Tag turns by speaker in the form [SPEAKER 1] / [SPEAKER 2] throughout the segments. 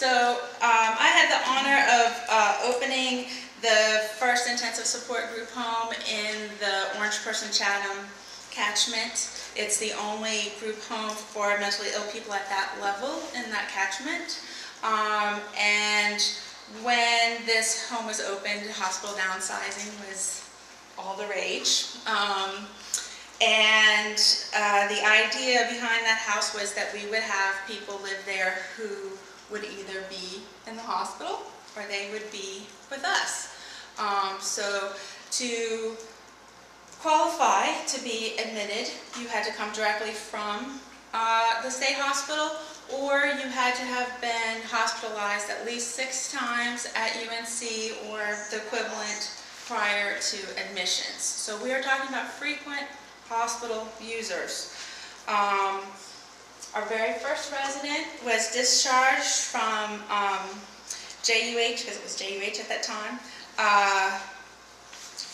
[SPEAKER 1] So I had the honor of opening the first intensive support group home in the Orange Person Chatham catchment. It's the only group home for mentally ill people at that level in that catchment. And when this home was opened, hospital downsizing was all the rage. And the idea behind that house was that we would have people live there who would either be in the hospital or they would be with us. So to qualify to be admitted, you had to come directly from the state hospital, or you had to have been hospitalized at least 6 times at UNC or the equivalent prior to admissions. So we are talking about frequent hospital users. Our very first resident was discharged from JUH, because it was JUH at that time,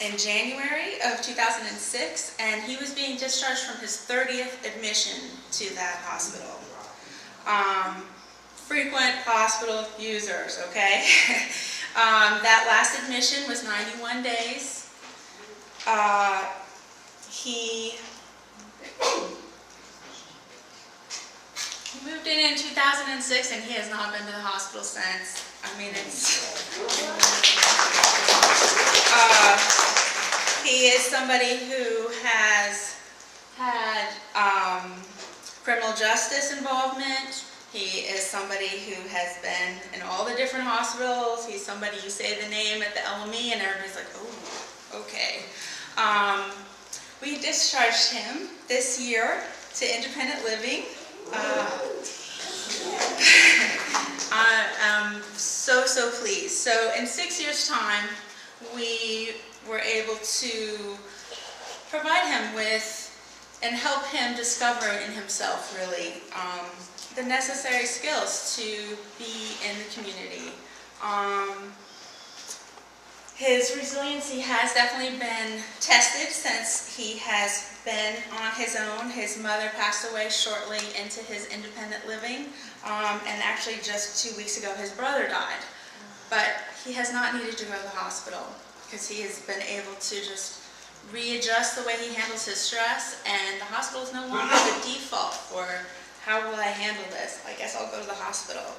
[SPEAKER 1] in January of 2006, and he was being discharged from his 30th admission to that hospital. Frequent hospital users, okay? That last admission was 91 days. He moved in 2006, and he has not been to the hospital since. I mean, he is somebody who has had criminal justice involvement. He is somebody who has been in all the different hospitals. He's somebody you say the name at the LME and everybody's like, oh, okay. We discharged him this year to independent living. I'm so pleased. So in 6 years' time, we were able to provide him with and help him discover in himself really the necessary skills to be in the community. His resiliency has definitely been tested since he has been on his own. His mother passed away shortly into his independent living, and actually just 2 weeks ago his brother died. But he has not needed to go to the hospital because he has been able to just readjust the way he handles his stress, and the hospital is no longer the default for how will I handle this? I guess I'll go to the hospital.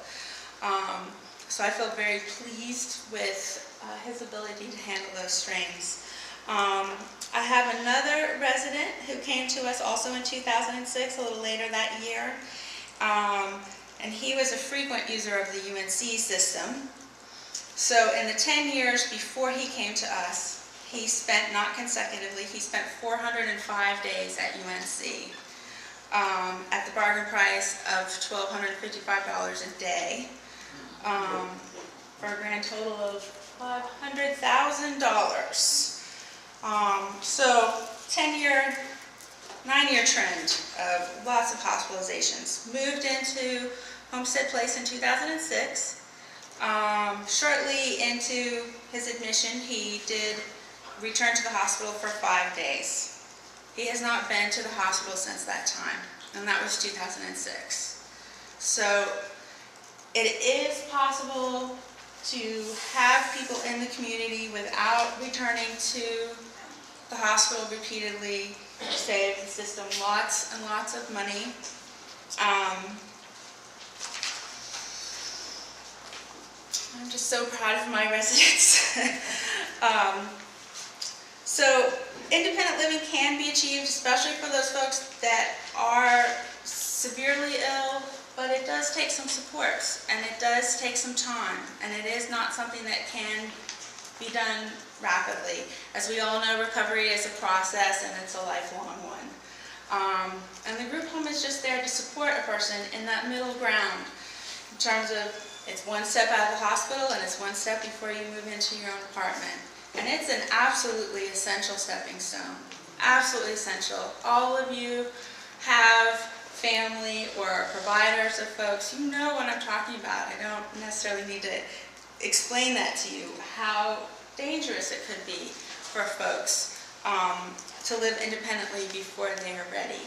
[SPEAKER 1] So I feel very pleased with his ability to handle those strains. I have another resident who came to us also in 2006, a little later that year, and he was a frequent user of the UNC system. So in the 10 years before he came to us, he spent, not consecutively, he spent 405 days at UNC at the bargain price of $1,255 a day, for a grand total of $500,000. So 9-year trend of lots of hospitalizations. Moved into Homestead Place in 2006. Shortly into his admission, he did return to the hospital for 5 days. He has not been to the hospital since that time, and that was 2006. So it is possible to have people in the community without returning to the hospital repeatedly, save the system lots and lots of money. I'm just so proud of my residents. So independent living can be achieved, especially for those folks that are severely ill, but it does take some supports, and it does take some time, and it is not something that can be done rapidly. As we all know, recovery is a process, and it's a lifelong one. And the group home is just there to support a person in that middle ground, in terms of it's one step out of the hospital, and it's one step before you move into your own apartment. And it's an absolutely essential stepping stone. Absolutely essential. All of you have family or providers of folks. You know what I'm talking about. I don't necessarily need to explain that to you, how dangerous it could be for folks to live independently before they are ready.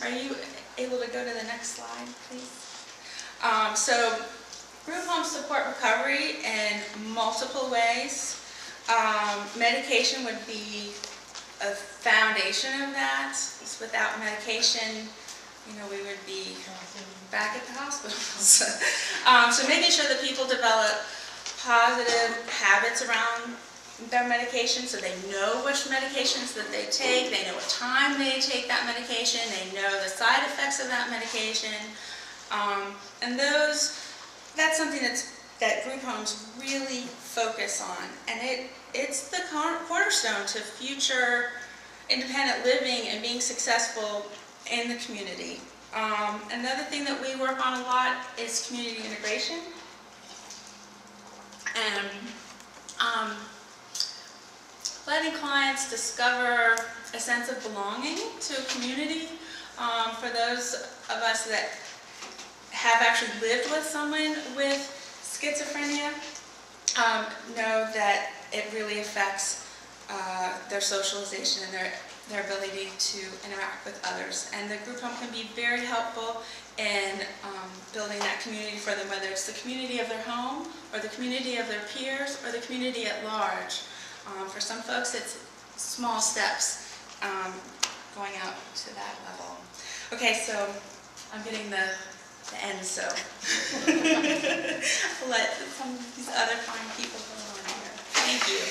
[SPEAKER 1] Are you able to go to the next slide, please? So Group homes support recovery in multiple ways. Medication would be a foundation of that. Without medication, we would be back at the hospital. So making sure that people develop positive habits around their medication, so they know which medications that they take, they know what time they take that medication, they know the side effects of that medication, and that's something that group homes really focus on, and it's the cornerstone to future independent living and being successful in the community. Another thing that we work on a lot is community integration, and letting clients discover a sense of belonging to a community. For those of us that have actually lived with someone with schizophrenia, know that it really affects their socialization and their ability to interact with others. And the group home can be very helpful in building that community for them, whether it's the community of their home, or the community of their peers, or the community at large. For some folks, it's small steps going out to that level. Okay, so I'm getting the end, so I'll let some of these other fine people go on here. Thank you.